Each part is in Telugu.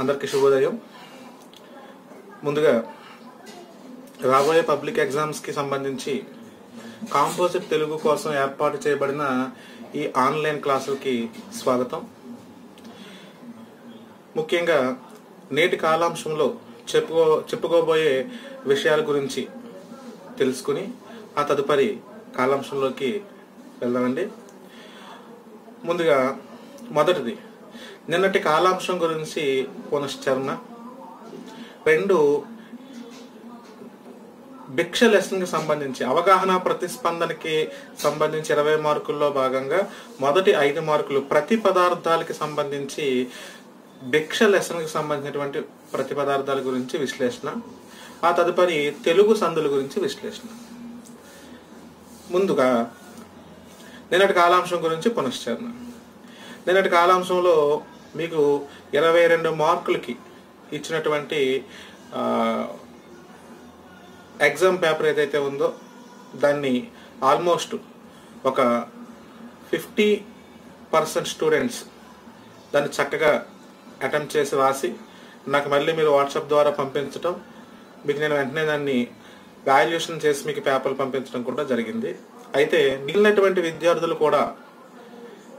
అందరికీ శుభోదయం. ముందుగా రాబోయే పబ్లిక్ ఎగ్జామ్స్ కి సంబంధించి కాంపోజిట్ తెలుగు కోసం ఏర్పాటు చేయబడిన ఈ ఆన్లైన్ క్లాసులకి స్వాగతం. ముఖ్యంగా నేటి కాలాంశంలో చెప్పుకోబోయే విషయాల గురించి తెలుసుకుని ఆ తదుపరి కాలాంశంలోకి వెళ్దామండి. ముందుగా మొదటిది నిన్నటి కాలాంశం గురించి పునశ్చరణ. 2 భిక్ష లెసన్ కి సంబంధించి అవగాహన ప్రతిస్పందనకి సంబంధించి 20 మార్కుల్లో భాగంగా మొదటి 5 మార్కులు ప్రతి పదార్థాలకి సంబంధించి భిక్ష లెసన్ కి సంబంధించినటువంటి ప్రతి పదార్థాల గురించి విశ్లేషణ, ఆ తదుపరి తెలుగు సందుల గురించి విశ్లేషణ. ముందుగా నిన్నటి కాలాంశం గురించి పునశ్చరణ. నిన్నటి కాలాంశంలో మీకు 22 మార్కులకి ఇచ్చినటువంటి ఎగ్జామ్ పేపర్ ఏదైతే ఉందో దాన్ని ఆల్మోస్ట్ ఒక 50% స్టూడెంట్స్ దాన్ని చక్కగా అటెంప్ట్ చేసి రాసి నాకు మళ్ళీ మీరు వాట్సాప్ ద్వారా పంపించడం, మీకు నేను వెంటనే దాన్ని వాల్యుయేషన్ చేసి మీకు పేపర్లు పంపించడం కూడా జరిగింది. అయితే మిగిలినటువంటి విద్యార్థులు కూడా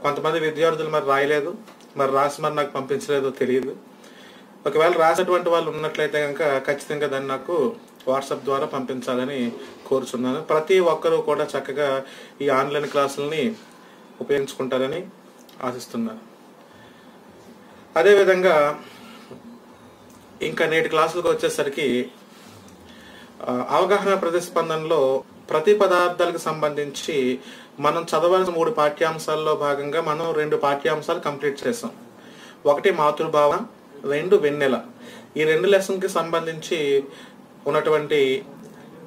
కొంతమంది విద్యార్థులు మరి రాయలేదు, మరి రాసి మరి నాకు పంపించలేదో తెలియదు. ఒకవేళ రాసినటువంటి వాళ్ళు ఉన్నట్లయితే కనుక ఖచ్చితంగా దాన్ని నాకు వాట్సాప్ ద్వారా పంపించాలని కోరుచున్నాను. ప్రతి ఒక్కరూ కూడా చక్కగా ఈ ఆన్లైన్ క్లాసులని ఉపయోగించుకుంటారని ఆశిస్తున్నాను. అదేవిధంగా ఇంకా నేటి క్లాసులకు వచ్చేసరికి అవగాహన ప్రతిస్పందనలో ప్రతి పదార్థాలకు సంబంధించి మనం చదవాల్సిన 3 పాఠ్యాంశాల్లో భాగంగా మనం 2 పాఠ్యాంశాలు కంప్లీట్ చేసాం. ఒకటి మాతృభావ, 2 వెన్నెల. ఈ 2 లెసన్ కి సంబంధించి ఉన్నటువంటి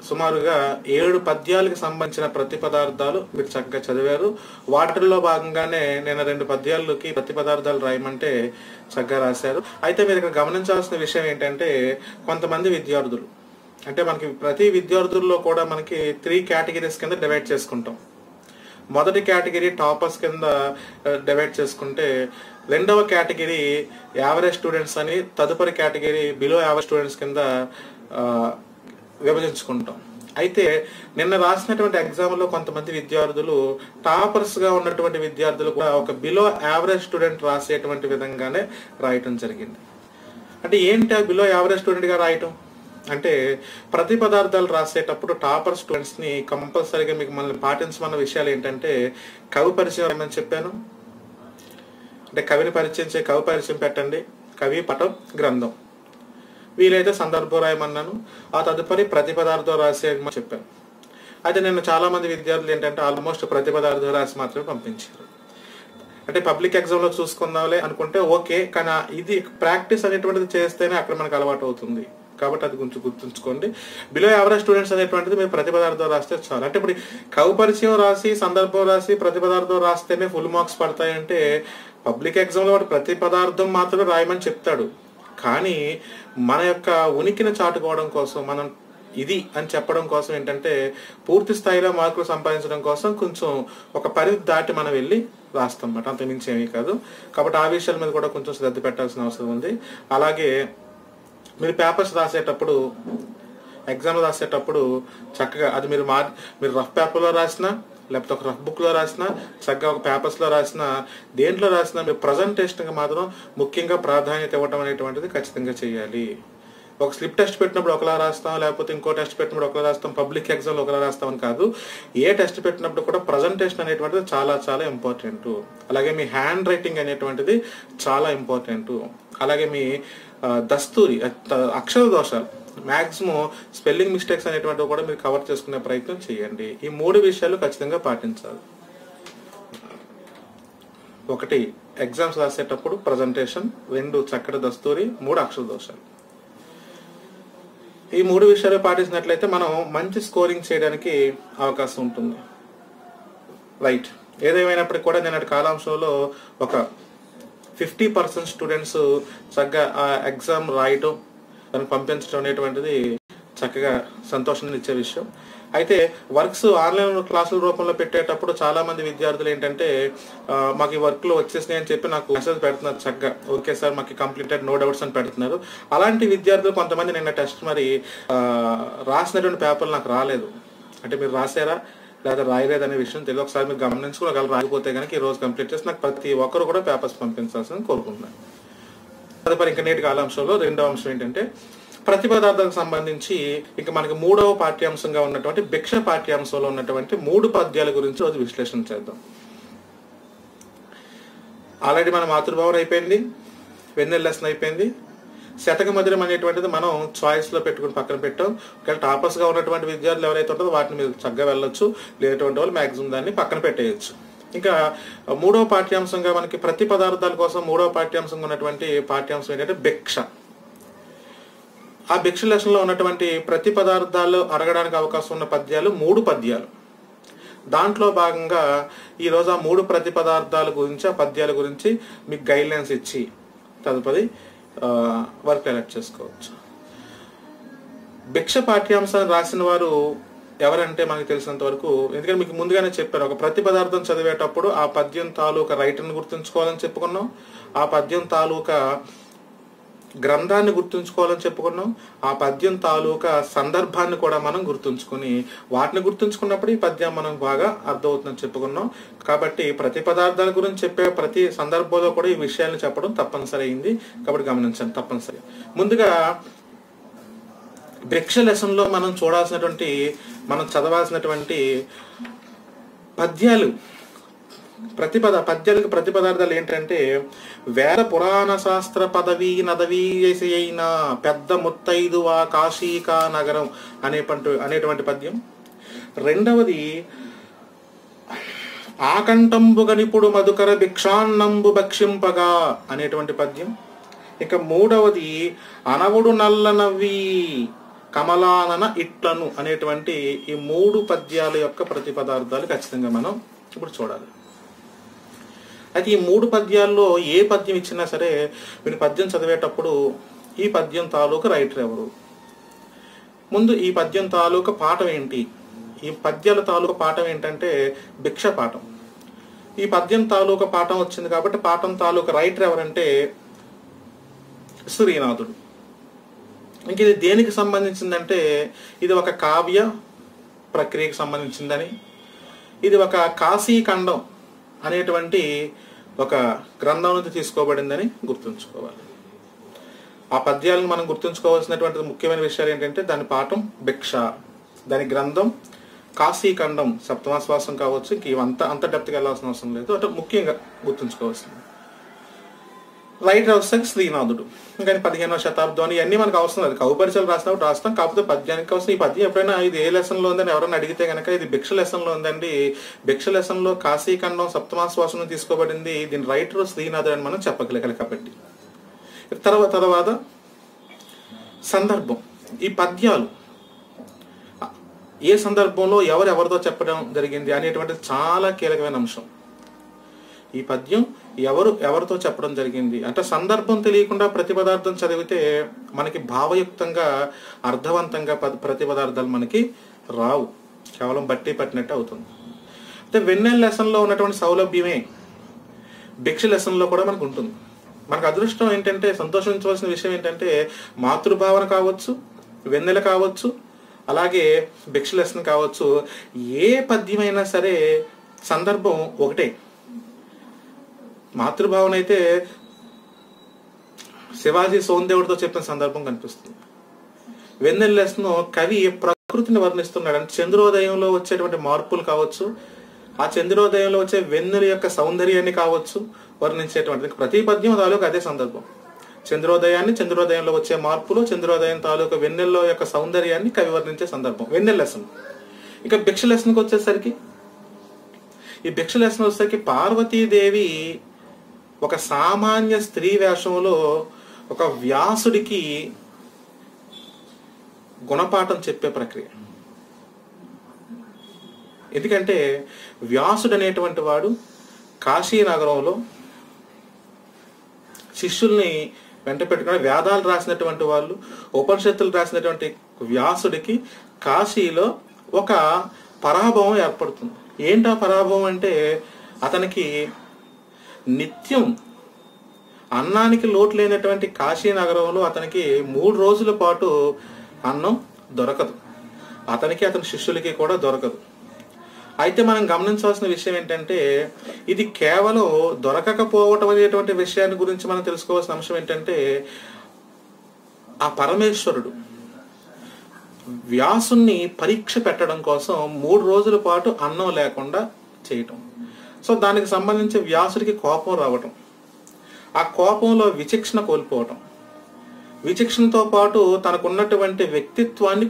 సుమారుగా 7 పద్యాలకు సంబంధించిన ప్రతి పదార్థాలు మీరు చక్కగా చదివారు. వాటిల్లో భాగంగానే నేను 2 పద్యాలకి ప్రతి పదార్థాలు రాయమంటే చక్కగా రాశారు. అయితే మీరు ఇక్కడ గమనించాల్సిన విషయం ఏంటంటే కొంతమంది విద్యార్థులు అంటే మనకి ప్రతి విద్యార్థుల్లో కూడా మనకి 3 కేటగిరీస్ కింద డివైడ్ చేసుకుంటాం. మొదటి కేటగిరీ టాపర్స్ కింద డివైడ్ చేసుకుంటే, రెండవ కేటగిరీ యావరేజ్ స్టూడెంట్స్ అని, తదుపరి కేటగిరీ బిలో యావరేజ్ స్టూడెంట్స్ కింద విభజించుకుంటాం. అయితే నిన్న రాసినటువంటి ఎగ్జామ్ లో కొంతమంది విద్యార్థులు టాపర్స్ గా ఉన్నటువంటి విద్యార్థులు కూడా ఒక బిలో యావరేజ్ స్టూడెంట్ రాసేటువంటి విధంగానే రాయటం జరిగింది. అంటే ఏంటి బిలో యావరేజ్ స్టూడెంట్ గా రాయటం అంటే, ప్రతి పదార్థాలు రాసేటప్పుడు టాపర్ స్టూడెంట్స్ ని కంపల్సరీగా మీకు మనల్ని పాటించమన్న విషయాలు ఏంటంటే కవి పరిచయం ఏమని చెప్పాను అంటే కవిని పరిచయం కవి పరిచయం పెట్టండి, కవి పటం గ్రంథం, వీలైతే సందర్భం రాయమన్నాను, ఆ తదుపరి ప్రతి పదార్థం రాసేయమని చెప్పాను. అయితే నేను చాలా మంది విద్యార్థులు ఏంటంటే ఆల్మోస్ట్ ప్రతి పదార్థం రాసి మాత్రమే పంపించారు. అంటే పబ్లిక్ ఎగ్జామ్ లో చూసుకుందాంలే అనుకుంటే ఓకే, కానీ ఇది ప్రాక్టీస్ అనేటువంటిది చేస్తేనే అక్కడ మనకు అలవాటు అవుతుంది. కాబట్టి అది కొంచెం గుర్తుంచుకోండి. బిలో యావరేజ్ స్టూడెంట్స్ అనేటువంటిది మీరు ప్రతి పదార్థం రాస్తే చాలు. అంటే ఇప్పుడు కవి పరిచయం రాసి సందర్భం రాసి ప్రతి పదార్థం రాస్తేనే ఫుల్ మార్క్స్ పడతాయంటే పబ్లిక్ ఎగ్జామ్ లో వాడు ప్రతి పదార్థం మాత్రమే రాయమని చెప్తాడు. కానీ మన యొక్క ఉనికిని చాటుకోవడం కోసం, మనం ఇది అని చెప్పడం కోసం ఏంటంటే పూర్తి స్థాయిలో మార్కులు సంపాదించడం కోసం కొంచెం ఒక పరిధి దాటి మనం వెళ్ళి రాస్తాం అన్నమాట, అంతకుమించి ఏమీ కాదు. కాబట్టి ఆ విషయాల మీద కూడా కొంచెం శ్రద్ధ పెట్టాల్సిన అవసరం ఉంది. అలాగే మీరు పేపర్స్ రాసేటప్పుడు, ఎగ్జామ్ రాసేటప్పుడు చక్కగా అది మీరు రఫ్ పేపర్లో రాసినా లేకపోతే ఒక రఫ్ బుక్ లో రాసినా, చక్కగా ఒక పేపర్స్ లో రాసినా, దేంట్లో రాసినా మీరు ప్రజెంటేషన్ కి మాత్రం ముఖ్యంగా ప్రాధాన్యత ఇవ్వడం అనేటువంటిది ఖచ్చితంగా చేయాలి. ఒక స్లిప్ టెస్ట్ పెట్టినప్పుడు ఒకలా రాస్తాం, లేకపోతే ఇంకో టెస్ట్ పెట్టినప్పుడు ఒకలా రాస్తాం, పబ్లిక్ ఎగ్జామ్ లో ఒకలా రాస్తామని కాదు. ఏ టెస్ట్ పెట్టినప్పుడు కూడా ప్రజెంటేషన్ అనేటువంటిది చాలా చాలా ఇంపార్టెంట్. అలాగే మీ హ్యాండ్ రైటింగ్ అనేటువంటిది చాలా ఇంపార్టెంట్. అలాగే మీ దస్తూరి, అక్షర దోషాలు, మాక్సిమం స్పెల్లింగ్ మిస్టేక్స్ అనేటువంటివి కూడా మీరు కవర్ చేసుకునే ప్రయత్నం చేయండి. ఈ 3 విషయాలు ఖచ్చితంగా పాటించాలి. 1 ఎగ్జామ్స్ రాసేటప్పుడు ప్రజెంటేషన్, 2 చక్కటి దస్తూరి, 3 అక్షర దోషాలు. ఈ 3 విషయాలు పాటించినట్లయితే మనం మంచి స్కోరింగ్ చేయడానికి అవకాశం ఉంటుంది. రైట్, ఏదేమైనప్పటికీ కూడా నేను కాలాంశంలో ఒక 50% స్టూడెంట్స్ చక్కగా ఆ ఎగ్జామ్ రాయటం, దాన్ని పంపించడం అనేటువంటిది చక్కగా సంతోషాన్ని ఇచ్చే విషయం. అయితే వర్క్స్ ఆన్లైన్ క్లాసుల రూపంలో పెట్టేటప్పుడు చాలా మంది విద్యార్థులు ఏంటంటే మాకు ఈ వర్క్లు వచ్చేసినాయి అని చెప్పి నాకు మెసేజ్ పెడుతున్నారు చక్కగా, ఓకే సార్ మాకు కంప్లీటెడ్ నో డౌట్స్ అని పెడుతున్నారు. అలాంటి విద్యార్థులు కొంతమంది నిన్న టెస్ట్ మరి రాసినటువంటి పేపర్లు నాకు రాలేదు, అంటే మీరు రాసారా లేదా రాయలేదు అనే విషయం తెలియదు. ఒకసారి మీరు గమనించుకుని ఒకవేళ రాకపోతే కనుక ఈ రోజు కంప్లీట్ చేసి నాకు ప్రతి ఒక్కరు కూడా పేపర్స్ పంపించాల్సింది కోరుకుంటున్నాను. తదుపరి ఇంకా నేటి కాలాంశంలో రెండవ అంశం ఏంటంటే ప్రతి పదార్థాలకు సంబంధించి ఇంకా మనకి 3వ పాఠ్యాంశంగా ఉన్నటువంటి భిక్ష పాఠ్యాంశంలో ఉన్నటువంటి 3 పద్యాల గురించి రోజు విశ్లేషణ చేద్దాం. ఆల్రెడీ మన మాతృభావం అయిపోయింది, వెన్నెల లెసన్ అయిపోయింది, శతక మధురం అనేటువంటిది మనం చాయిస్ లో పెట్టుకుని పక్కన పెట్టాం. ఒకవేళ టాపర్స్ గా ఉన్నటువంటి విద్యార్థులు ఎవరైతే ఉంటుందో వాటిని మీరు చక్కగా వెళ్ళొచ్చు, లేనటువంటి వాళ్ళు మాక్సిమం దాన్ని పక్కన పెట్టేయచ్చు. ఇంకా 3వ పాఠ్యాంశంగా మనకి ప్రతి పదార్థాల కోసం 3వ పాఠ్యాంశంగా ఉన్నటువంటి పాఠ్యాంశం ఏంటంటే భిక్ష. ఆ భిక్ష లెసన్ లో ఉన్నటువంటి ప్రతి పదార్థాలు అడగడానికి అవకాశం ఉన్న పద్యాలు 3 పద్యాలు. దాంట్లో భాగంగా ఈరోజు ఆ 3 ప్రతి పదార్థాల గురించి, ఆ పద్యాల గురించి మీకు గైడ్ లైన్స్ ఇచ్చి తదుపరి వర్క్ ఎలక్ట్ చేసుకోవచ్చు. భిక్ష పాఠ్యాంశాన్ని రాసిన వారు ఎవరంటే మనకు తెలిసినంత వరకు, ఎందుకంటే మీకు ముందుగానే చెప్పారు, ఒక ప్రతి పదార్థం చదివేటప్పుడు ఆ పద్యం తాలూకా రైటర్ని గుర్తుంచుకోవాలని చెప్పుకున్నాం, ఆ పద్యం తాలూకా గ్రంథాన్ని గుర్తుంచుకోవాలని చెప్పుకున్నాం, ఆ పద్యం తాలూకా సందర్భాన్ని కూడా మనం గుర్తుంచుకుని వాటిని గుర్తుంచుకున్నప్పుడు ఈ పద్యం మనం బాగా అర్థమవుతుందని చెప్పుకున్నాం. కాబట్టి ప్రతి పదార్థాల గురించి చెప్పే ప్రతి సందర్భంలో కూడా ఈ విషయాన్ని చెప్పడం తప్పనిసరి అయింది. కాబట్టి గమనించండి తప్పనిసరి. ముందుగా భిక్ష లెసన్ లో మనం చూడాల్సినటువంటి, మనం చదవాల్సినటువంటి పద్యాలు, పద్యాలకు ప్రతి పదార్థాలు ఏంటంటే వేద పురాణ శాస్త్ర పదవీ నదవీ అయిన పెద్ద ముత్తైదువ కాశీకా నగరం అనేటువంటి పద్యం. రెండవది ఆకంఠంబు గనిపుడు మధుకర భిక్షాన్నంబు భక్షింపగా అనేటువంటి పద్యం. ఇక మూడవది అనవుడు నల్ల నవ్వి కమలానన ఇట్లను అనేటువంటి ఈ 3 పద్యాల యొక్క ప్రతి పదార్థాలు ఖచ్చితంగా మనం ఇప్పుడు చూడాలి. అయితే ఈ 3 పద్యాల్లో ఏ పద్యం ఇచ్చినా సరే మీరు పద్యం చదివేటప్పుడు ఈ పద్యం తాలూకా రైటర్ ఎవరు, ముందు ఈ పద్యం తాలూకా పాఠం ఏంటి, ఈ పద్యాల తాలూకా పాఠం ఏంటంటే భిక్ష పాఠం. ఈ పద్యం తాలూకా పాఠం వచ్చింది కాబట్టి పాఠం తాలూకా రైటర్ ఎవరంటే శ్రీనాథుడు. ఇంక ఇది దేనికి సంబంధించిందంటే ఇది ఒక కావ్య ప్రక్రియకు సంబంధించిందని, ఇది ఒక కాశీఖండం అనేటువంటి ఒక గ్రంథం నుంచి తీసుకోబడిందని గుర్తుంచుకోవాలి. ఆ పద్యాలను మనం గుర్తుంచుకోవాల్సినటువంటి ముఖ్యమైన విషయాలు ఏంటంటే దాని పాఠం భిక్ష, దాని గ్రంథం కాశీఖండం, సప్తమాశ్వాసం కావచ్చు. ఇంక ఇవంతా అంత డెప్త్గా వెళ్ళాల్సిన అవసరం లేదు, అంటే ముఖ్యంగా గుర్తుంచుకోవాల్సింది. రైటర్ వస్తే శ్రీనాథుడు. ఇంకా 15వ శతాబ్దం ఇవన్నీ మనకు అవసరం లేదు, కవి పరిచయాలు రాసినప్పుడు రాస్తాం. కాకపోతే పద్యానికి అవసరం. ఈ పద్యం ఎప్పుడైనా ఇది ఏ లెసన్ లో ఉందని ఎవరైనా అడిగితే కనుక ఇది భిక్ష లెసన్ లో ఉందండి, భిక్ష లెసన్ లో కాశీఖండం సప్తమాశ్వాసం తీసుకోబడింది, దీని రైటర్ శ్రీనాథుడు అని మనం చెప్పగలగాలి. కాబట్టి తర్వాత సందర్భం, ఈ పద్యాలు ఏ సందర్భంలో ఎవరితో చెప్పడం జరిగింది అనేటువంటిది చాలా కీలకమైన అంశం. ఈ పద్యం ఎవరితో చెప్పడం జరిగింది అంటే సందర్భం తెలియకుండా ప్రతి పదార్థం చదివితే మనకి భావయుక్తంగా అర్థవంతంగా ప్రతి పదార్థాలు మనకి రావు, కేవలం బట్టి పట్టినట్టు అవుతుంది. అయితే వెన్నెల లెసన్ లో ఉన్నటువంటి సౌలభ్యమే భిక్ష లెసన్ లో కూడా మనకు ఉంటుంది. మనకు అదృష్టం ఏంటంటే, సంతోషించవలసిన విషయం ఏంటంటే మాతృభావన కావచ్చు, వెన్నెల కావచ్చు, అలాగే భిక్ష లెసన్ కావచ్చు, ఏ పద్యమైనా సరే సందర్భం ఒకటే. మాతృభావన అయితే శివాజీ సోందేవుడితో చెప్పిన సందర్భం కనిపిస్తుంది. వెన్నెల లెసన్ కవి ప్రకృతిని వర్ణిస్తున్నాడు. అంటే చంద్రోదయంలో వచ్చేటువంటి మార్పులు కావచ్చు, ఆ చంద్రోదయంలో వచ్చే వెన్నెల యొక్క సౌందర్యాన్ని కావచ్చు వర్ణించేటువంటి ప్రతి పద్యం తాలూకు అదే సందర్భం. చంద్రోదయంలో వచ్చే మార్పులు, చంద్రోదయం తాలూకు వెన్నెల్లో యొక్క సౌందర్యాన్ని కవి వర్ణించే సందర్భం వెన్నెల లెసన్. ఇక భిక్ష లెసన్కి వచ్చేసరికి, ఈ భిక్ష లెసన్ వచ్చేసరికి పార్వతీదేవి ఒక సామాన్య స్త్రీ వేషంలో ఒక వ్యాసుడికి గుణపాఠం చెప్పే ప్రక్రియ. ఎందుకంటే వ్యాసుడు అనేటువంటి వాడు కాశీనగరంలో శిష్యుల్ని వెంట పెట్టుకుని వేదాలు రాసినటువంటి వాళ్ళు, ఉపనిషత్తులు రాసినటువంటి వ్యాసుడికి కాశీలో ఒక పరాభవం ఏర్పడుతుంది. ఏంటా పరాభవం అంటే అతనికి నిత్యం అన్నానికి లోటు లేనటువంటి కాశీ నగరంలో అతనికి 3 రోజుల పాటు అన్నం దొరకదు. అతనికి అతని శిష్యులకి కూడా దొరకదు. అయితే మనం గమనించాల్సిన విషయం ఏంటంటే ఇది కేవలం దొరకకపోవటం అనేటువంటి విషయాన్ని గురించి మనం తెలుసుకోవాల్సిన అంశం ఏంటంటే ఆ పరమేశ్వరుడు వ్యాసుని పరీక్ష పెట్టడం కోసం 3 రోజుల పాటు అన్నం లేకుండా చేయటం. సో దానికి సంబంధించి వ్యాసుడికి కోపం రావటం, ఆ కోపంలో విచక్షణ కోల్పోవటం, విచక్షణతో పాటు తనకున్నటువంటి వ్యక్తిత్వాన్ని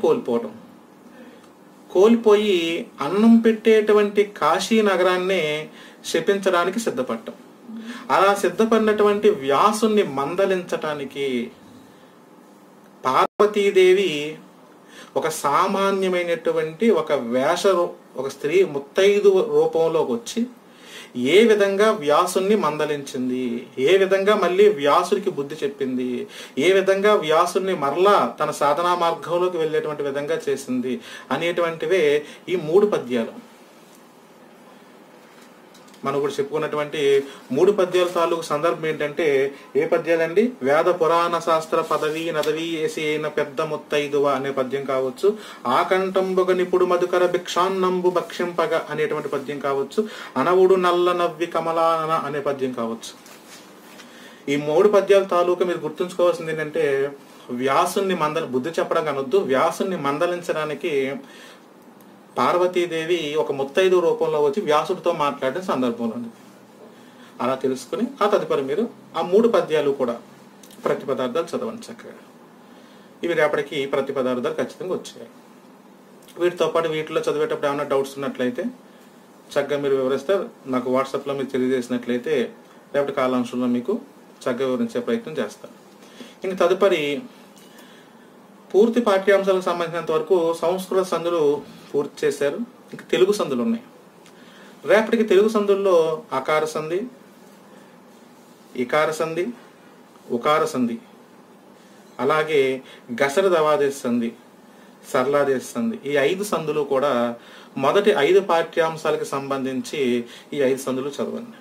కోల్పోయి అన్నం పెట్టేటువంటి కాశీ నగరాన్ని శపించడానికి సిద్ధపడటం. అలా సిద్ధపడినటువంటి వ్యాసుని మందలించటానికి పార్వతీదేవి ఒక సామాన్యమైనటువంటి ఒక స్త్రీ ముత్తైదు రూపంలోకి వచ్చి ఏ విధంగా వ్యాసుని మందలించింది, ఏ విధంగా మళ్ళీ వ్యాసుడికి బుద్ధి చెప్పింది, ఏ విధంగా వ్యాసుని మరలా తన సాధనా మార్గంలోకి వెళ్ళేటువంటి విధంగా చేసింది అనేటువంటివే ఈ 3 పద్యాలు. మనం కూడా చెప్పుకున్నటువంటి 3 పద్యాల తాలూకు సందర్భం ఏంటంటే ఏ పద్యాలండి? వేద పురాణ శాస్త్ర పదవి నదవి ఏసి అయిన పెద్ద ముత్తైదువ అనే పద్యం కావచ్చు, ఆకంఠంబుగ నిపుడు మధుకర భిక్షాన్నంబు భక్షింపగ అనేటువంటి పద్యం కావచ్చు, అనవుడు నల్ల నవ్వి కమలాన అనే పద్యం కావచ్చు. ఈ 3 పద్యాల తాలూకా మీరు గుర్తుంచుకోవాల్సింది ఏంటంటే వ్యాసుని బుద్ధి చెప్పడం కనొద్దు, వ్యాసుని మందలించడానికి పార్వతీదేవి ఒక ముత్తైదు రూపంలో వచ్చి వ్యాసుడితో మాట్లాడిన సందర్భంలో అలా తెలుసుకుని ఆ తదుపరి మీరు ఆ 3 పద్యాలు కూడా ప్రతిపదార్థాలు చదవండి చక్కగా. ఇవి రేపటికి ప్రతిపదార్థాలు ఖచ్చితంగా వచ్చాయి. వీటితో పాటు వీటిలో చదివేటప్పుడు ఏమైనా డౌట్స్ ఉన్నట్లయితే చక్కగా మీరు వివరిస్తే నాకు వాట్సాప్లో మీరు తెలియజేసినట్లయితే రేపటి కాలాంశంలో మీకు చక్కగా వివరించే ప్రయత్నం చేస్తాను. ఇంక తదుపరి పూర్తి పాఠ్యాంశాలకు సంబంధించినంత వరకు సంస్కృత సందులు పూర్తి చేశారు. ఇంక తెలుగు సందులు ఉన్నాయి. రేపటికి తెలుగు సందుల్లో అకార సంధి, ఇకార సంధి, ఉకార సంధి, అలాగే గసర దవాదేశ సంధి, సరళాదేశ సంధి, ఈ 5 సందులు కూడా మొదటి 5 పాఠ్యాంశాలకు సంబంధించి ఈ 5 సందులు చదవండి.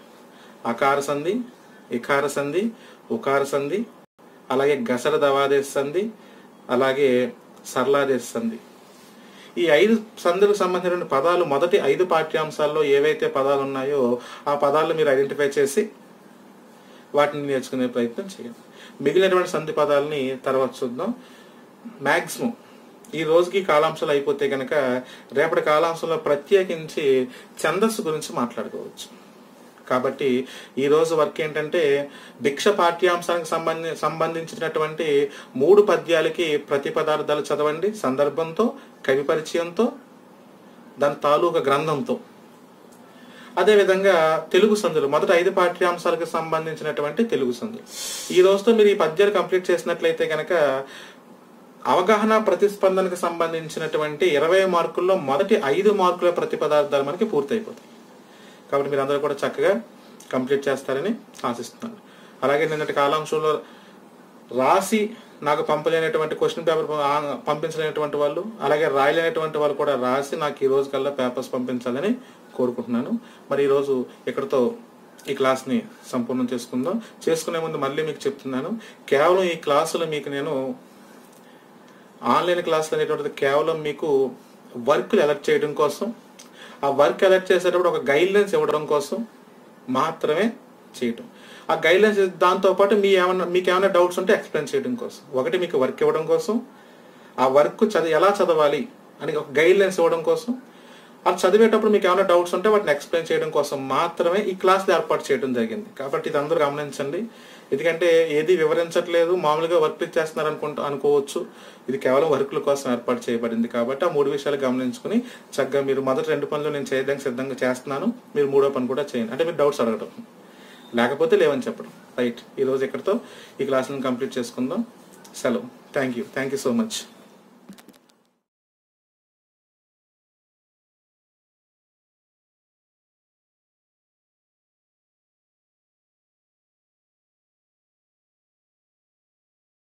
అకార సంధి, ఇకార సంధి, ఉకార సంధి, అలాగే గసర దవాదేశ సంధి, అలాగే సరళాదేశ సంధి. ఈ 5 సంధులకు సంబంధించిన పదాలు మొదటి 5 పాఠ్యాంశాల్లో ఏవైతే పదాలు ఉన్నాయో ఆ పదాలను మీరు ఐడెంటిఫై చేసి వాటిని నేర్చుకునే ప్రయత్నం చేయండి. మిగిలినటువంటి సంధి పదాలని తర్వాత చూద్దాం. మ్యాక్సిమం ఈ రోజుకి కాలాంశాలు అయిపోతే కనుక రేపటి కాలాంశంలో ప్రత్యేకించి ఛందస్సు గురించి మాట్లాడుకోవచ్చు. కాబట్టి ఈ రోజు వర్క్ ఏంటంటే భిక్ష పాఠ్యాంశానికి సంబంధించినటువంటి 3 పద్యాలకి ప్రతిపదార్థాలు చదవండి సందర్భంతో, కవి పరిచయంతో, దాని తాలూకా గ్రంథంతో. అదేవిధంగా తెలుగు సందులు మొదటి 5 పాఠ్యాంశాలకు సంబంధించినటువంటి తెలుగు సందులు ఈ రోజుతో మీరు ఈ పద్యాలు కంప్లీట్ చేసినట్లయితే కనుక అవగాహన ప్రతిస్పందనకు సంబంధించినటువంటి 20 మార్కుల్లో మొదటి 5 మార్కుల ప్రతిపదార్థాలు మనకి పూర్తయిపోతాయి. కాబట్టి మీరు అందరూ కూడా చక్కగా కంప్లీట్ చేస్తారని ఆశిస్తున్నాను. అలాగే నిన్నటి కాలాంశంలో రాసి నాకు పంపలేనటువంటి క్వశ్చన్ పేపర్ పంపించలేనటువంటి వాళ్ళు, అలాగే రాయలేనటువంటి వాళ్ళు కూడా రాసి నాకు ఈ రోజు కల్లా పేపర్స్ పంపించాలని కోరుకుంటున్నాను. మరి ఈరోజు ఇక్కడతో ఈ క్లాస్ని సంపూర్ణం చేసుకుందాం. చేసుకునే ముందు మళ్ళీ మీకు చెప్తున్నాను, కేవలం ఈ క్లాసులు మీకు నేను ఆన్లైన్ క్లాసులు అనేటువంటిది కేవలం మీకు వర్క్లు అలర్ట్ చేయడం కోసం, ఆ వర్క్ అలర్ట్ చేసేటప్పుడు ఒక గైడ్లైన్స్ ఇవ్వడం కోసం మాత్రమే చేయటం. ఆ గైడ్లైన్స్ దాంతోపాటు మీకు ఏమైనా డౌట్స్ ఉంటే ఎక్స్ప్లెయిన్ చేయడం కోసం, ఒకటి మీకు వర్క్ ఇవ్వడం కోసం, ఆ వర్క్ ఎలా చదవాలి అని ఒక గైడ్లైన్స్ ఇవ్వడం కోసం, అది చదివేటప్పుడు మీకు ఏమైనా డౌట్స్ ఉంటే వాటిని ఎక్స్ప్లెయిన్ చేయడం కోసం మాత్రమే ఈ క్లాస్లు ఏర్పాటు చేయడం జరిగింది. కాబట్టి ఇది అందరూ గమనించండి. ఎందుకంటే ఏది వివరించట్లేదు, మామూలుగా వర్క్ చేస్తున్నారు అనుకోవచ్చు. ఇది కేవలం వర్క్ల కోసం ఏర్పాటు చేయబడింది. కాబట్టి ఆ 3 విషయాలు గమనించుకుని చక్కగా మీరు మొదటి 2 పనులు నేను చేయడానికి సిద్ధంగా చేస్తున్నాను, మీరు 3వ పని కూడా చేయండి. అంటే మీరు డౌట్స్ అడగటం, లేకపోతే లేవని చెప్పడం. రైట్, ఈ రోజు ఇక్కడితో ఈ క్లాసులను కంప్లీట్ చేసుకుందాం. సెలవు. Thank you so much.